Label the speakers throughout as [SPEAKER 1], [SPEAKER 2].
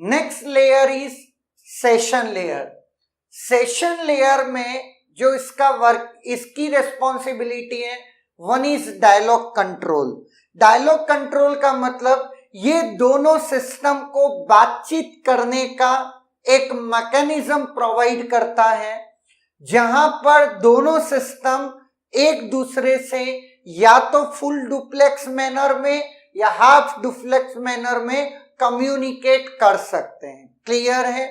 [SPEAKER 1] Next layer is session layer. Session layer में जो इसका वर्क, इसकी रिस्पॉन्सिबिलिटी है, one is dialogue control. Dialogue control का मतलब ये दोनों सिस्टम को बातचीत करने का एक मैकेनिज्म प्रोवाइड करता है, जहां पर दोनों सिस्टम एक दूसरे से या तो फुल डुप्लेक्स मैनर में या हाफ डुप्लेक्स मैनर में कम्युनिकेट कर सकते हैं। क्लियर है?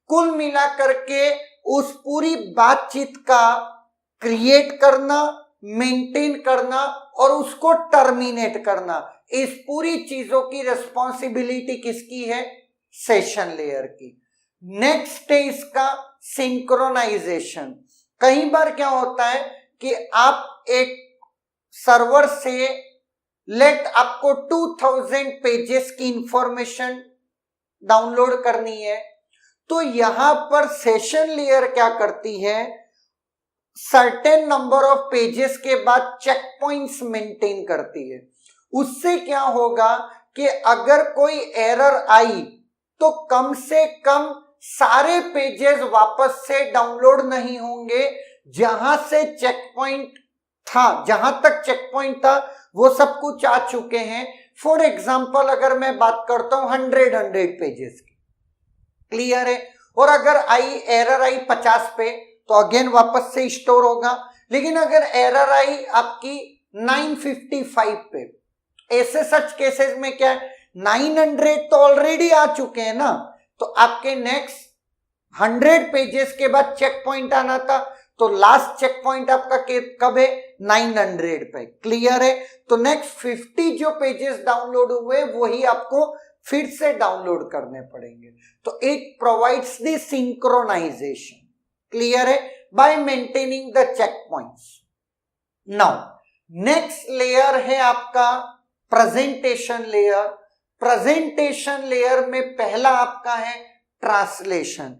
[SPEAKER 1] कुल मिलाकर के उस पूरी बातचीत का क्रिएट करना, मेंटेन करना और उसको टर्मिनेट करना, इस पूरी चीजों की रिस्पॉन्सिबिलिटी किसकी है? सेशन लेयर की। नेक्स्ट है इसका सिंक्रोनाइजेशन। कई बार क्या होता है कि आप एक सर्वर से लेट आपको 2000 पेजेस की इंफॉर्मेशन डाउनलोड करनी है, तो यहां पर सेशन लेयर क्या करती है, सर्टेन नंबर ऑफ पेजेस के बाद चेक पॉइंट्स मेंटेन करती है। उससे क्या होगा कि अगर कोई एरर आई तो कम से कम सारे पेजेस वापस से डाउनलोड नहीं होंगे, जहां से चेक पॉइंट था, जहां तक चेक पॉइंट था वो सब कुछ आ चुके हैं। फॉर एग्जाम्पल अगर मैं बात करता हूं 100 पेजेस की, क्लियर है, और अगर एरर आई 50 पे तो अगेन वापस से स्टोर होगा। लेकिन अगर एरर आई आपकी 955 पे, ऐसे सच केसेस में क्या है, 900 तो ऑलरेडी आ चुके हैं ना, तो आपके नेक्स्ट 100 पेजेस के बाद चेक पॉइंट आना था, तो लास्ट चेक पॉइंट आपका कब है? 900 पे। क्लियर है? तो नेक्स्ट 50 जो पेजेस डाउनलोड हुए वही आपको फिर से डाउनलोड करने पड़ेंगे। तो it provides the synchronization. Clear है? By maintaining the check points. Now next layer है आपका प्रेजेंटेशन लेयर। प्रेजेंटेशन लेयर में पहला आपका है ट्रांसलेशन।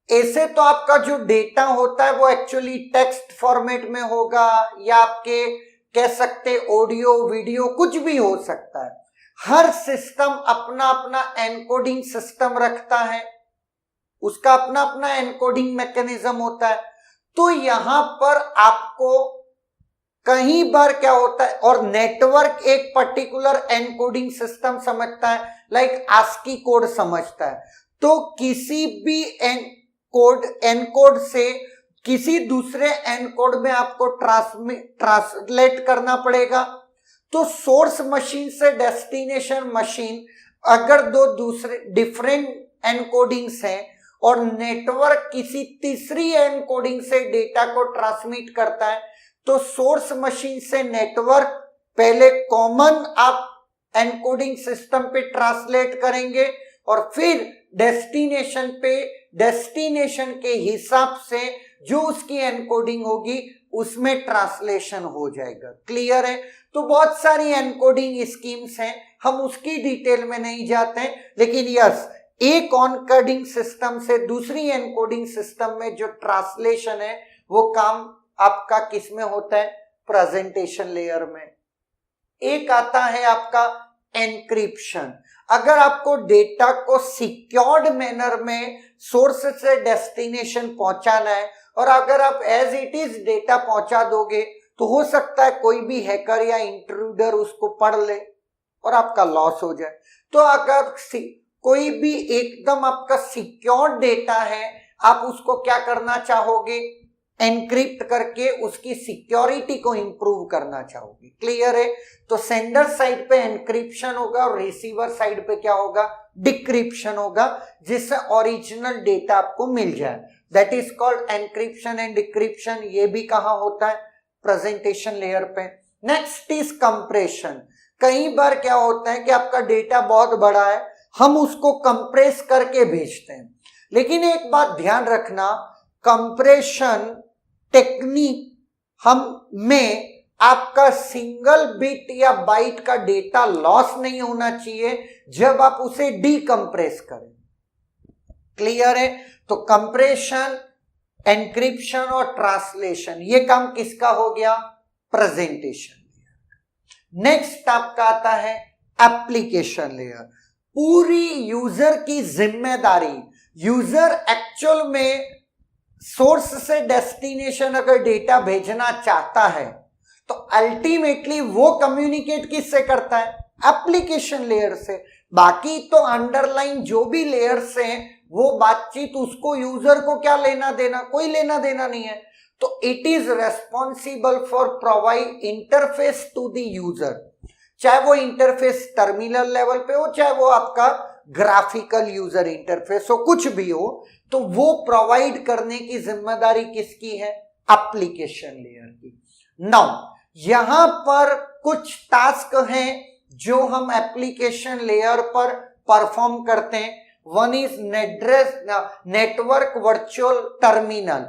[SPEAKER 1] ऐसे तो आपका जो डेटा होता है वो एक्चुअली टेक्स्ट फॉर्मेट में होगा, या आपके कह सकते ऑडियो वीडियो कुछ भी हो सकता है। हर सिस्टम अपना अपना एनकोडिंग सिस्टम रखता है, उसका अपना अपना एनकोडिंग मैकेनिज्म होता है। तो यहां पर आपको कई बार क्या होता है, और नेटवर्क एक पर्टिकुलर एनकोडिंग सिस्टम समझता है, लाइक आस्की कोड समझता है, तो किसी भी एनकोड से किसी दूसरे एनकोड में आपको ट्रांसलेट करना पड़ेगा। तो सोर्स मशीन से डेस्टिनेशन मशीन अगर दो दूसरे डिफरेंट एनकोडिंग्स हैं और नेटवर्क किसी तीसरी एनकोडिंग से डेटा को ट्रांसमिट करता है, तो सोर्स मशीन से नेटवर्क पहले कॉमन आप एनकोडिंग सिस्टम पे ट्रांसलेट करेंगे और फिर डेस्टिनेशन पे डेस्टिनेशन के हिसाब से जो उसकी एनकोडिंग होगी उसमें ट्रांसलेशन हो जाएगा। क्लियर है? तो बहुत सारी एनकोडिंग स्कीम्स हैं, हम उसकी डिटेल में नहीं जाते हैं, लेकिन यस, एक एनकोडिंग सिस्टम से दूसरी एनकोडिंग सिस्टम में जो ट्रांसलेशन है वो काम आपका किस में होता है? प्रेजेंटेशन लेयर में। एक आता है आपका एनक्रिप्शन। अगर आपको डेटा को सिक्योर्ड मैनर में सोर्स से डेस्टिनेशन पहुंचाना है और अगर आप एज इट इज डेटा पहुंचा दोगे तो हो सकता है कोई भी हैकर या इंट्रूडर उसको पढ़ ले और आपका लॉस हो जाए। तो अगर कोई भी एकदम आपका सिक्योर्ड डेटा है, आप उसको क्या करना चाहोगे? एनक्रिप्ट करके उसकी सिक्योरिटी को इंप्रूव करना चाहोगे। क्लियर है? तो सेंडर साइड पे एनक्रिप्शन होगा और रिसीवर साइड पे क्या होगा? डिक्रिप्शन होगा, जिससे ओरिजिनल डेटा आपको मिल जाए। That is called encryption and decryption. ये भी कहाँ होता है? प्रेजेंटेशन लेयर पे। Next is compression. कई बार क्या होता है कि आपका डेटा बहुत बड़ा है, हम उसको कंप्रेस करके भेजते हैं, लेकिन एक बात ध्यान रखना, कंप्रेशन टेक्निक हम में आपका सिंगल बिट या बाइट का डेटा लॉस नहीं होना चाहिए जब आप उसे डीकंप्रेस करें। क्लियर है? तो कंप्रेशन, एनक्रिप्शन और ट्रांसलेशन, ये काम किसका हो गया? Presentation layer. नेक्स्ट आपका आता है एप्लीकेशन लेयर। पूरी यूजर की जिम्मेदारी, यूजर एक्चुअल में सोर्स से डेस्टिनेशन अगर डेटा भेजना चाहता है तो अल्टीमेटली वो कम्युनिकेट किससे करता है, एप्लीकेशन लेयर से। बाकी तो अंडरलाइन जो भी लेयर्स हैं वो बातचीत, उसको यूजर को क्या लेना देना, कोई लेना देना नहीं है। तो it is responsible for provide interface to the user, चाहे वो इंटरफेस टर्मिनल लेवल पे हो, चाहे वो आपका ग्राफिकल यूजर इंटरफेस हो, कुछ भी हो, तो वो प्रोवाइड करने की जिम्मेदारी किसकी है, एप्लीकेशन लेयर की। नाउ यहां पर कुछ टास्क हैं जो हम एप्लीकेशन लेयर पर परफॉर्म करते हैं। One is network virtual terminal.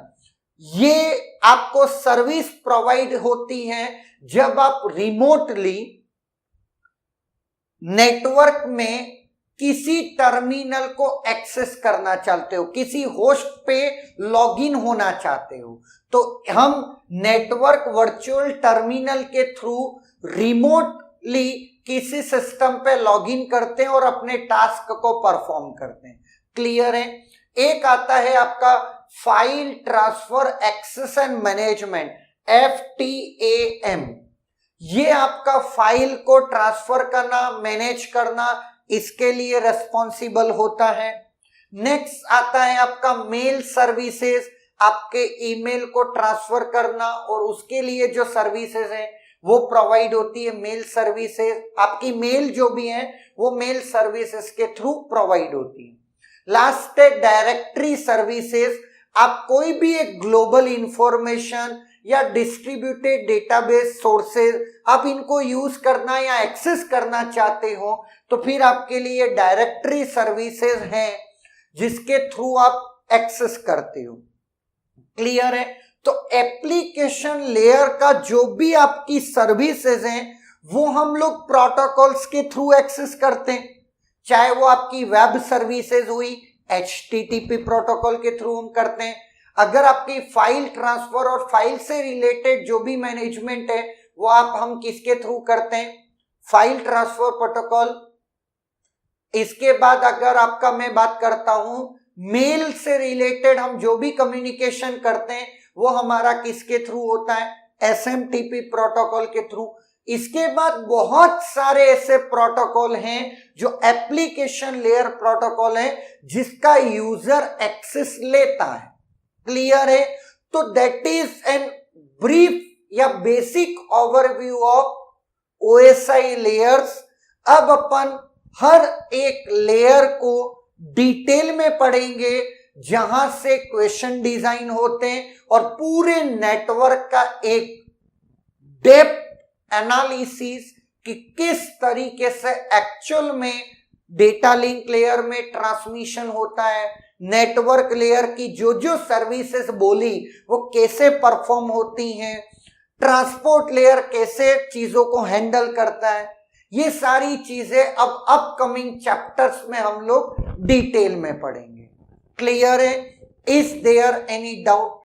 [SPEAKER 1] ये आपको सर्विस प्रोवाइड होती है जब आप रिमोटली नेटवर्क में किसी टर्मिनल को एक्सेस करना चाहते हो, किसी होस्ट पे लॉगिन होना चाहते हो, तो हम नेटवर्क वर्चुअल टर्मिनल के थ्रू रिमोटली किसी सिस्टम पे लॉगिन करते हैं और अपने टास्क को परफॉर्म करते हैं। क्लियर है। एक आता है आपका file transfer access and management, FTAM। ये आपका फाइल को ट्रांसफर करना, मैनेज करना, इसके लिए रेस्पॉन्सिबल होता है। नेक्स्ट आता है आपका मेल सर्विसेज, आपके ईमेल को ट्रांसफर करना और उसके लिए जो सर्विसेज हैं वो प्रोवाइड होती है मेल सर्विसेज। आपकी मेल जो भी है वो मेल सर्विसेज के थ्रू प्रोवाइड होती है। लास्ट है डायरेक्टरी सर्विसेज। आप कोई भी एक ग्लोबल इंफॉर्मेशन या डिस्ट्रीब्यूटेड डेटाबेस सोर्सेज आप इनको यूज करना या एक्सेस करना चाहते हो तो फिर आपके लिए डायरेक्टरी सर्विसेज हैं जिसके थ्रू आप एक्सेस करते हो। क्लियर है। तो एप्लीकेशन लेयर का जो भी आपकी सर्विसेज हैं वो हम लोग प्रोटोकॉल्स के थ्रू एक्सेस करते हैं, चाहे वो आपकी वेब सर्विसेज हुई, HTTP प्रोटोकॉल के थ्रू हम करते हैं। अगर आपकी फाइल ट्रांसफर और फाइल से रिलेटेड जो भी मैनेजमेंट है वो हम किसके थ्रू करते हैं, फाइल ट्रांसफर प्रोटोकॉल। इसके बाद अगर आपका मैं बात करता हूं मेल से रिलेटेड, हम जो भी कम्युनिकेशन करते हैं वो हमारा किसके थ्रू होता है, SMTP प्रोटोकॉल के थ्रू। इसके बाद बहुत सारे ऐसे प्रोटोकॉल हैं जो एप्लीकेशन लेयर प्रोटोकॉल है जिसका यूजर एक्सेस लेता है। क्लियर है। तो दैट इज एन ब्रीफ या basic overview of OSI layers. अब अपन हर एक लेयर को डिटेल में पढ़ेंगे जहां से क्वेश्चन डिजाइन होते हैं और पूरे नेटवर्क का एक डेप्थ एनालिसिस कि किस तरीके से एक्चुअल में डेटा लिंक लेयर में ट्रांसमिशन होता है, नेटवर्क लेयर की जो जो सर्विसेज बोली वो कैसे परफॉर्म होती हैं, ट्रांसपोर्ट लेयर कैसे चीजों को हैंडल करता है। ये सारी चीजें अब अपकमिंग चैप्टर्स में हम लोग डिटेल में पढ़ेंगे। क्लियर है। Is there any doubt?